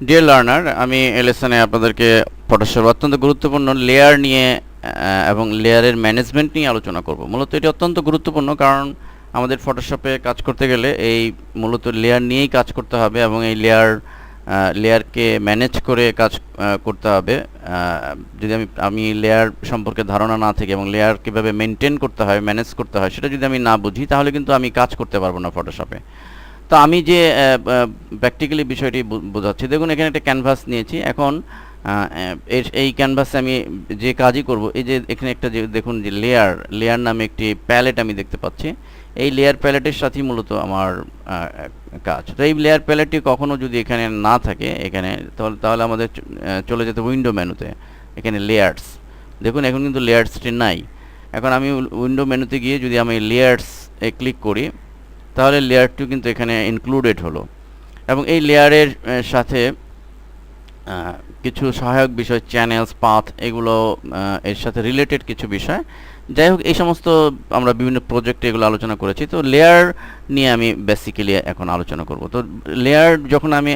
Deer learner, আমি এই লেসনে আপনাদেরকে ফটোশপ অত্যন্ত গুরুত্বপূর্ণ লেয়ার নিয়ে এবং লেয়ারের ম্যানেজমেন্ট নিয়ে আলোচনা করব। মূলত এটি অত্যন্ত গুরুত্বপূর্ণ, কারণ আমাদের ফটোশপে কাজ করতে গেলে এই মূলত লেয়ার নিয়েই কাজ করতে হবে এবং এই লেয়ারকে ম্যানেজ করে কাজ করতে হবে। যদি আমি লেয়ার সম্পর্কে ধারণা না থেকে এবং লেয়ার কীভাবে মেনটেন করতে হয়, ম্যানেজ করতে হয়, সেটা যদি আমি না বুঝি তাহলে কিন্তু আমি কাজ করতে পারবো না ফটোশপে। তো আমি যে প্র্যাকটিক্যালি বিষয়টি বোঝাচ্ছি, দেখুন এখানে একটা ক্যানভাস নিয়েছি। এখন এই ক্যানভাসে আমি যে কাজই করব, এই যে এখানে একটা যে দেখুন যে লেয়ার নামে একটি প্যালেট আমি দেখতে পাচ্ছি। এই লেয়ার প্যালেটের সাথেই মূলত আমার কাজ। তো এই লেয়ার প্যালেটটি কখনো যদি এখানে না থাকে, এখানে তাহলে আমাদের চলে যেতে উইন্ডো মেনুতে। এখানে লেয়ার্স দেখুন, এখন কিন্তু লেয়ার্সটি নাই। এখন আমি উইন্ডো মেনুতে গিয়ে যদি আমি লেয়ার্স ক্লিক করি, তাহলে লেয়ারটিও কিন্তু এখানে ইনক্লুডেড হলো এবং এই লেয়ারের সাথে কিছু সহায়ক বিষয়, চ্যানেলস, পাথ, এগুলো এর সাথে রিলেটেড কিছু বিষয়। যাই হোক, এই সমস্ত আমরা বিভিন্ন প্রজেক্টে এগুলো আলোচনা করেছি। তো লেয়ার নিয়ে আমি বেসিক্যালি এখন আলোচনা করব। তো লেয়ার যখন আমি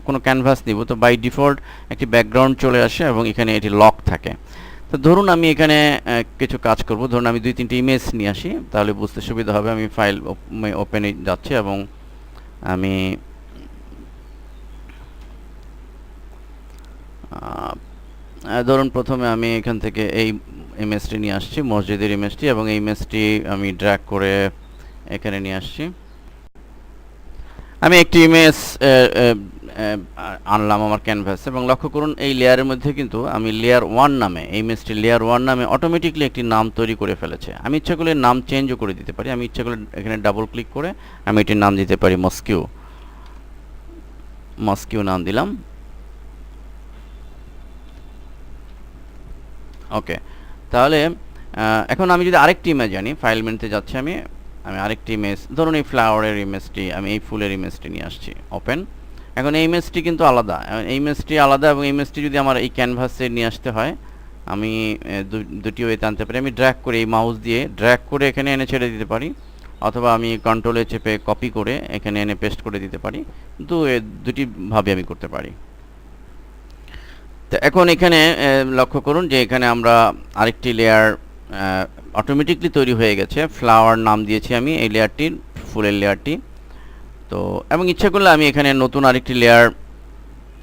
কোনো ক্যানভাস নিব, তো বাই ডিফল্ট একটি ব্যাকগ্রাউন্ড চলে আসে এবং এখানে এটি লক থাকে। তো ধরুন আমি এখানে কিছু কাজ করব। ধরুন আমি 2-3টি ইমেজ নিয়ে আসি, তাহলে বুঝতে সুবিধা হবে। আমি ফাইল ওপেনে যাচ্ছি এবং আমি ধরুন প্রথমে আমি এখান থেকে এই ইমেজটি নিয়ে আসছি, মসজিদের ইমেজটি, এবং এই ইমেজটি আমি ড্র্যাগ করে এখানে নিয়ে আসছি। আমি একটি ইমেজ আনলাম আমার ক্যানভাসে এবং লক্ষ্য করুন এই লেয়ারের মধ্যে কিন্তু আমি লেয়ার 1 নামে, এই ইমেজটি লেয়ার 1 নামে অটোমেটিকলি একটি নাম তৈরি করে ফেলেছে। আমি ইচ্ছা করলে নাম চেঞ্জও করে দিতে পারি। আমি ইচ্ছা করলে এখানে ডাবল ক্লিক করে আমি এটির নাম দিতে পারি মস্কিউ নাম দিলাম। ওকে, তাহলে এখন আমি যদি আরেকটি ইমেজ আনি, ফাইল মেনুতে যাচ্ছি আমি আরেকটি ইমেজ, ধরুন এই ফ্লাওয়ারের ইমেজটি, আমি এই ফুলের ইমেজটি নিয়ে আসছি, ওপেন। এখন এই ইমেজটি কিন্তু আলাদা, এই ইমেজটি আলাদা এবং এই ইমেজটি যদি আমার এই ক্যানভাসে নিয়ে আসতে হয়, আমি দুটি ওয়েতে আনতে পারি। আমি ড্র্যাগ করে, এই মাউস দিয়ে ড্র্যাগ করে এখানে এনে ছেড়ে দিতে পারি, অথবা আমি কন্ট্রোলে চেপে কপি করে এখানে এনে পেস্ট করে দিতে পারি। কিন্তু দুটিভাবে আমি করতে পারি। তো এখন এখানে লক্ষ্য করুন যে এখানে আমরা আরেকটি লেয়ার অটোমেটিকলি তৈরি হয়ে গেছে। ফ্লাওয়ার নাম দিয়েছি আমি এই লেয়ারটির, ফুলের লেয়ারটি। তো এবং ইচ্ছা করলে আমি এখানে নতুন আরেকটি লেয়ার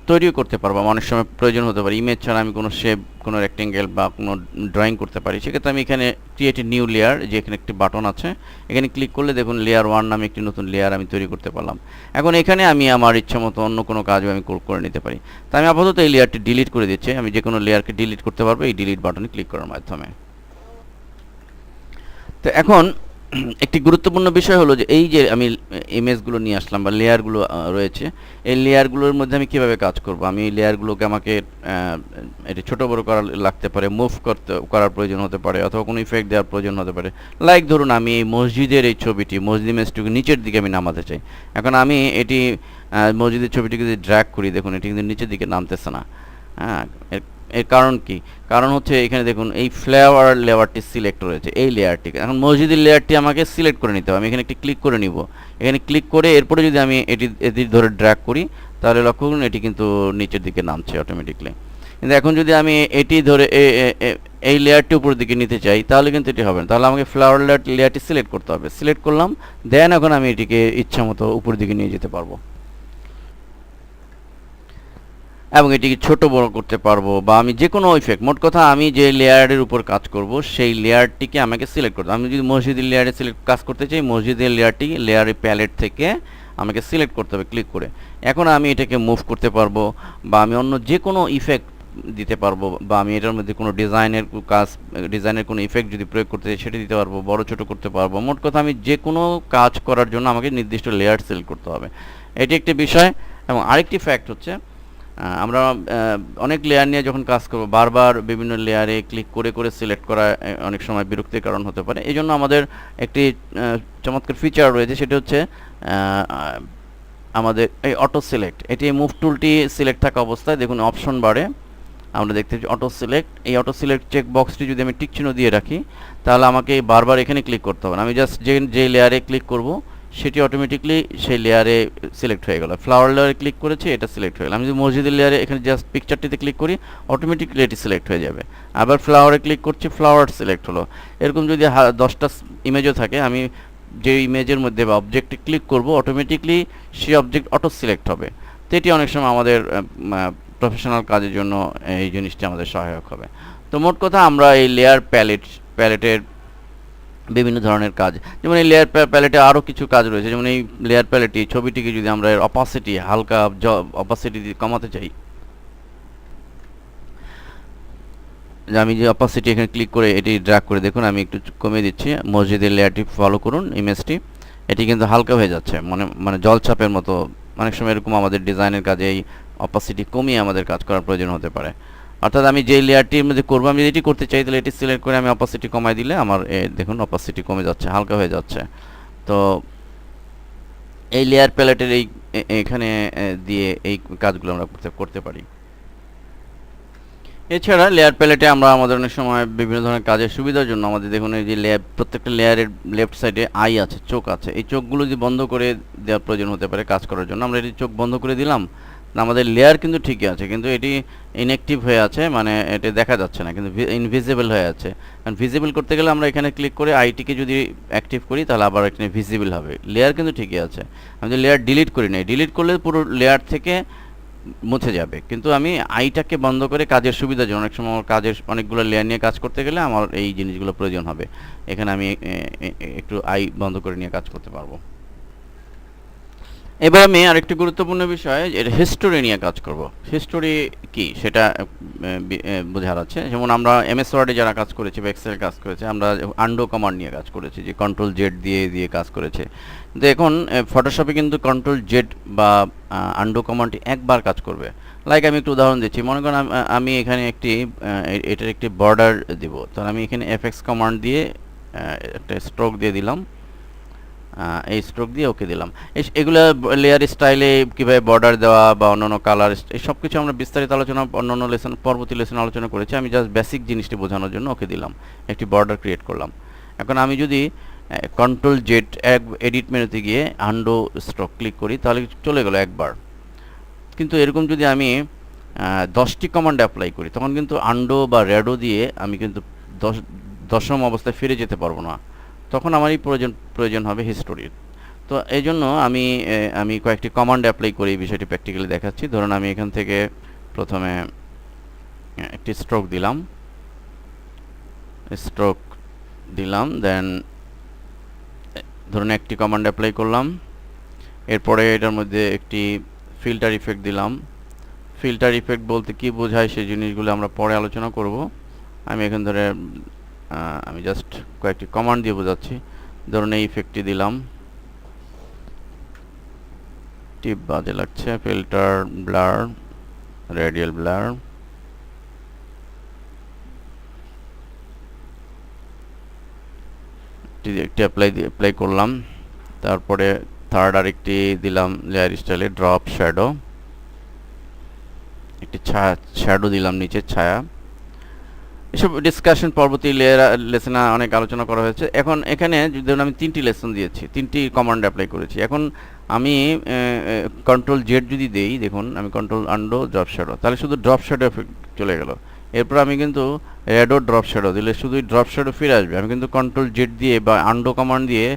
তৈরিও করতে পারবো। অনেক সময় প্রয়োজন হতে পারে, ইমেজ ছাড়া আমি কোনো শেপ, কোনো রেক্টেঙ্গেল বা কোনো ড্রয়িং করতে পারি। সেক্ষেত্রে আমি এখানে ক্রিয়েট এ নিউ লেয়ার, যে এখানে একটি বাটন আছে, এখানে ক্লিক করলে দেখুন লেয়ার 1 নামে একটি নতুন লেয়ার আমি তৈরি করতে পারলাম। এখন এখানে আমি আমার ইচ্ছা মতো অন্য কোনো কাজও আমি করে নিতে পারি। তাই আমি আপাতত এই লেয়ারটি ডিলিট করে দিচ্ছি। আমি যে কোনো লেয়ারকে ডিলিট করতে পারবো এই ডিলিট বাটনে ক্লিক করার মাধ্যমে। তো এখন একটি গুরুত্বপূর্ণ বিষয় হলো যে এই যে আমি ইমেজগুলো নিয়ে আসলাম বা লেয়ারগুলো রয়েছে, এই লেয়ারগুলোর মধ্যে আমি কিভাবে কাজ করব। আমি এই লেয়ারগুলোকে আমাকে এটি ছোট বড় লাগতে পারে, মুভ করার প্রয়োজন হতে পারে, অথবা কোনো ইফেক্ট দেওয়ার প্রয়োজন হতে পারে। লাইক ধরুন আমি এই মসজিদের এই ছবিটি, মসজিদ ইমেজটিকে নিচের দিকে আমি নামাতে চাই। এখন আমি এটি মসজিদের ছবিটিকে যদি ড্র্যাগ করি, দেখুন এটি কিন্তু নিচের দিকে নামতেছে না। হ্যাঁ, এর কারণ কি? কারণ হচ্ছে এখানে দেখুন এই ফ্লাওয়ার লেয়ারটি সিলেক্ট রয়েছে, এই লেয়ারটিকে। এখন মসজিদের লেয়ারটি আমাকে সিলেক্ট করে নিতে হবে। আমি এখানে একটি ক্লিক করে নিব। এখানে ক্লিক করে এরপরে যদি আমি এটি ধরে ড্র্যাগ করি, তাহলে লক্ষ্য করুন এটি কিন্তু নিচের দিকে নামছে অটোমেটিকলি। কিন্তু এখন যদি আমি এটি ধরে এই লেয়ারটি উপরের দিকে নিতে চাই, তাহলে কিন্তু এটি হবে না। তাহলে আমাকে ফ্লাওয়ার লেয়ারটি সিলেক্ট করতে হবে। সিলেক্ট করলাম, দেন এখন আমি এটিকে ইচ্ছা মতো উপরের দিকে নিয়ে যেতে পারবো এবং এটিকে ছোট বড় করতে পারবো, বা আমি যে কোনো ইফেক্ট, মোট কথা আমি যে লেয়ারের উপর কাজ করব সেই লেয়ারটিকে আমাকে সিলেক্ট করতে। আমি যদি মসজিদের লেয়ারে কাজ করতে চাই, মসজিদের লেয়ারটি লেয়ারের প্যালেট থেকে আমাকে সিলেক্ট করতে হবে ক্লিক করে। এখন আমি এটাকে মুভ করতে পারবো, বা আমি অন্য যে কোনো ইফেক্ট দিতে পারবো, বা আমি এটার মধ্যে কোনো ডিজাইনের কোনো ইফেক্ট যদি প্রয়োগ করতে চাই সেটা দিতে পারবো, বড় ছোট করতে পারবো। মোট কথা আমি যে কোনো কাজ করার জন্য আমাকে নির্দিষ্ট লেয়ার সিলেক্ট করতে হবে। এটি একটি বিষয়। এবং আরেকটি ফ্যাক্ট হচ্ছে, আমরা অনেক লেয়ার নিয়ে যখন কাজ করব, বারবার বিভিন্ন লেয়ারে ক্লিক করে করে সিলেক্ট করা অনেক সময় বিরক্তির কারণ হতে পারে। এই জন্য আমাদের একটি চমৎকার ফিচার রয়েছে, সেটা হচ্ছে আমাদের এই অটো সিলেক্ট। এটি মুভ টুলটি সিলেক্ট থাকা অবস্থায় দেখুন অপশন বারে আমরা দেখতে পাচ্ছি অটো সিলেক্ট। এই অটো সিলেক্ট চেক বক্সটি যদি আমি টিক চিহ্ন দিয়ে রাখি, তাহলে আমাকে বারবার এখানে ক্লিক করতে হবে না। আমি জাস্ট যে লেয়ারে ক্লিক করব সেটি অটোমেটিকলি সেই লেয়ারে সিলেক্ট হয়ে গেল। ফ্লাওয়ার লেয়ারে ক্লিক করেছি, এটা সিলেক্ট হয়ে গেল। আমি যদি মসজিদের লেয়ারে এখানে জাস্ট পিকচারটিতে ক্লিক করি, অটোমেটিকলি এটি সিলেক্ট হয়ে যাবে। আবার ফ্লাওয়ারে ক্লিক করছি, ফ্লাওয়ার সিলেক্ট হলো। এরকম যদি 10টা ইমেজও থাকে, আমি যে ইমেজের মধ্যে বা অবজেক্টে ক্লিক করব, অটোমেটিকলি সেই অবজেক্ট অটো সিলেক্ট হবে। তো এটি অনেক সময় আমাদের প্রফেশনাল কাজের জন্য এই জিনিসটি আমাদের সহায়ক হবে। তো মোট কথা, আমরা এই লেয়ার প্যালেটের বিভিন্ন ধরনের কাজ, যেমন এই লেয়ার প্যালেটে আরও কিছু কাজ রয়েছে। যেমন এই লেয়ার প্যালেটে ছবিটিকে যদি আমরা এর অপাসিটি হালকা অপাসিটি কমাতে চাই, যে আমি যে অপাসিটি এখানে ক্লিক করে এটি ড্র্যাগ করে দেখুন, আমি একটু কমিয়ে দিচ্ছি। মসজিদের লেয়ারটি ফলো করুন, ইমেজটি, এটি কিন্তু হালকা হয়ে যাচ্ছে, মানে জলছাপের মতো। অনেক সময় এরকম আমাদের ডিজাইনের কাজে এই অপাসিটি কমিয়ে আমাদের কাজ করার প্রয়োজন হতে পারে। অর্থাৎ আমি যে লেয়ারটির মধ্যে করবো, আমি এটি করতে চাই, তাহলে এটি সিলেক্ট করে আমি অপাসিটি কমাই দিলে আমার দেখুন অপাসিটি কমে যাচ্ছে, হালকা হয়ে যাচ্ছে। তো এই লেয়ার প্যালেটের এখানে দিয়ে এই কাজগুলো আমরা করতে পারি। এছাড়া লেয়ার প্যালেটে আমরা আমাদের অনেক সময় বিভিন্ন ধরনের কাজের সুবিধার জন্য আমাদের দেখুন এই যে প্রত্যেকটা লেয়ারের লেফট সাইডে আই আছে, চোখ আছে। এই চোখগুলো যদি বন্ধ করে দেওয়ার প্রয়োজন হতে পারে কাজ করার জন্য, আমরা এটি চোখ বন্ধ করে দিলাম, আমাদের লেয়ার কিন্তু ঠিকই আছে, কিন্তু এটি ইনঅ্যাক্টিভ হয়ে আছে, মানে এটি দেখা যাচ্ছে না, কিন্তু ইনভিজিবল হয়ে আছে। কারণ ভিজিবল করতে গেলে আমরা এখানে ক্লিক করে আইটিকে যদি অ্যাক্টিভ করি, তাহলে আবার এখানে ভিজিবল হবে। লেয়ার কিন্তু ঠিকই আছে। আমি যদি লেয়ার ডিলিট করি না, ডিলিট করলে পুরো লেয়ার থেকে মুছে যাবে। কিন্তু আমি আইটাকে বন্ধ করে কাজের সুবিধার জন্য, অনেক সময় আমার কাজের অনেকগুলো লেয়ার নিয়ে কাজ করতে গেলে আমার এই জিনিসগুলো প্রয়োজন হবে। এখানে আমি একটু আই বন্ধ করে নিয়ে কাজ করতে পারবো। এবার আমি আরেকটি গুরুত্বপূর্ণ বিষয়, এর হিস্টোরি নিয়ে কাজ করব। হিস্টোরি কি সেটা বোঝার আছে। যেমন আমরা এমএস ওয়ার্ডে যারা কাজ করেছি বা এক্সেল কাজ করেছে, আমরা আন্ডো কমান্ড নিয়ে কাজ করেছি, যে কন্ট্রোল জেড দিয়ে কাজ করেছে। কিন্তু এখন ফটোশপে কিন্তু কন্ট্রোল জেড বা আন্ডো কমান্ডটি একবার কাজ করবে। লাইক আমি একটু উদাহরণ দিচ্ছি। মনে করেন আমি এখানে এটার একটি বর্ডার দিব, তাহলে আমি এখানে এফএক্স কমান্ড দিয়ে একটা স্ট্রোক দিয়ে দিলাম, এই স্ট্রোক দিয়ে ওকে দিলাম। এগুলো লেয়ার স্টাইলে কীভাবে বর্ডার দেওয়া বা অন্যান্য কালার, এই সব কিছু আমরা বিস্তারিত আলোচনা অন্যান্য পরবর্তী লেসন আলোচনা করেছি। আমি জাস্ট বেসিক জিনিসটি বোঝানোর জন্য ওকে দিলাম, একটি বর্ডার ক্রিয়েট করলাম। এখন আমি যদি কন্ট্রোল জেড এডিট মেনুতে গিয়ে আন্ডো স্ট্রোক ক্লিক করি, তাহলে চলে গেল একবার। কিন্তু এরকম যদি আমি 10টি কমান্ড অ্যাপ্লাই করি, তখন কিন্তু আন্ডো বা রেডো দিয়ে আমি কিন্তু দশম অবস্থায় ফিরে যেতে পারবো না। তখন আমারই প্রয়োজন হবে হিস্টোরির। তো এই জন্য আমি কয়েকটি কমান্ড অ্যাপ্লাই করি, এই বিষয়টি প্র্যাকটিক্যালি দেখাচ্ছি। ধরুন আমি এখান থেকে প্রথমে একটি স্ট্রোক দিলাম, দেন ধরুন একটি কমান্ড অ্যাপ্লাই করলাম। এরপরে এটার মধ্যে একটি ফিল্টার ইফেক্ট দিলাম। ফিল্টার ইফেক্ট বলতে কি বোঝায় সেই জিনিসগুলো আমরা পরে আলোচনা করব। আমি এখান ধরে আমি জাস্ট কয়েকটি কমান্ড দিয়ে বোঝাচ্ছি। ধরুন এই ইফেক্টটি দিলাম, টিপ বাজে লাগছে, ফিল্টার ব্লার, রেডিয়াল ব্লার, একটি অ্যাপ্লাই করলাম। তারপরে থার্ড আরেকটি দিলাম লেয়ার স্টাইলে, ড্রপ শ্যাডো, একটি শ্যাডো দিলাম, নিচের ছায়া। এসব ডিসকাশন পরবর্তী লেসনে অনেক আলোচনা করা হয়েছে। এখন এখানে ধরুন আমি 3টি লেসন দিয়েছি, 3টি কমান্ড অ্যাপ্লাই করেছি। এখন আমি কন্ট্রোল জেড যদি দেই, দেখুন আমি কন্ট্রোল আন্ডো ড্রপ শ্যাডো, তাহলে শুধু ড্রপ শ্যাডো এফেক্ট চলে গেল। এরপর আমি কিন্তু রেডো ড্রপ শ্যাডো দিলে শুধু ড্রপ শ্যাডো ফিরে আসবে। আমি কিন্তু কন্ট্রোল জেড দিয়ে বা আন্ডো কমান্ড দিয়ে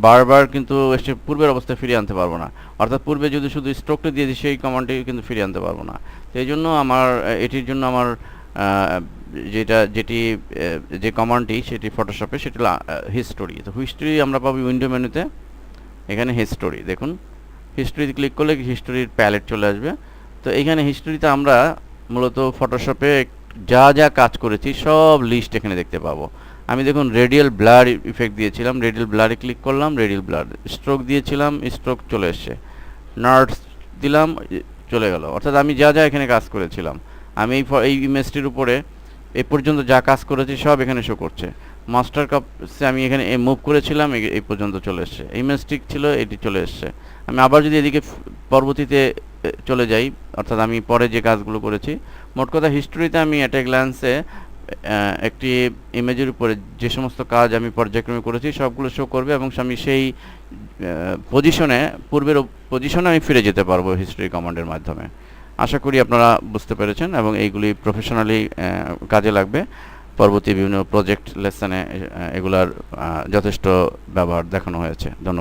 বারবার কিন্তু এসে পূর্বের অবস্থায় ফিরিয়ে আনতে পারবো না। অর্থাৎ পূর্বে যদি শুধু স্ট্রোকটা দিয়ে দিই, সেই কমান্ডটি কিন্তু ফিরিয়ে আনতে পারবো না। তো এই জন্য এটির জন্য আমার যে কমান্ডটি সেটি ফটোশপে, সেটি হিস্টোরি। তো হিস্টোরি আমরা পাবো উইন্ডো মেনুতে, এখানে হিস্টোরি দেখুন। হিস্টোরিতে ক্লিক করলে হিস্টোরির প্যালেট চলে আসবে। তো এখানে হিস্টোরিতে আমরা মূলত ফটোশপে যা কাজ করেছি সব লিস্ট এখানে দেখতে পাবো। আমি দেখুন রেডিয়াল ব্লার ইফেক্ট দিয়েছিলাম, রেডিয়াল ব্লারে ক্লিক করলাম, রেডিয়াল ব্লার। স্ট্রোক দিয়েছিলাম, স্ট্রোক চলে এসছে। নার্স দিলাম, চলে গেল। অর্থাৎ আমি যা এখানে কাজ করেছিলাম, আমি এই ইমেজটির উপরে এ পর্যন্ত যা কাজ করেছি সব এখানে শো করছে। মাস্টার কাপসে আমি এখানে মুভ করেছিলাম, এই পর্যন্ত চলে এসছে। ইমেজটিক ছিল, এটি চলে এসছে। আমি আবার যদি এদিকে পরবর্তীতে চলে যাই, অর্থাৎ আমি পরে যে কাজগুলো করেছি, মোট কথা হিস্টোরিতে আমি অ্যাট এ গ্ল্যান্সে একটি ইমেজের উপরে যে সমস্ত কাজ আমি পর্যায়ক্রমে করেছি সবগুলো শো করবে এবং আমি সেই পজিশনে পূর্বের পজিশনে আমি ফিরে যেতে পারবো হিস্ট্রি কমান্ডের মাধ্যমে। আশা করি আপনারা বুঝতে পেরেছেন এবং এইগুলি প্রফেশনালি কাজে লাগবে। পরবর্তী বিভিন্ন প্রজেক্ট লেসনে এগুলার যথেষ্ট ব্যবহার দেখানো হয়েছে। ধন্যবাদ।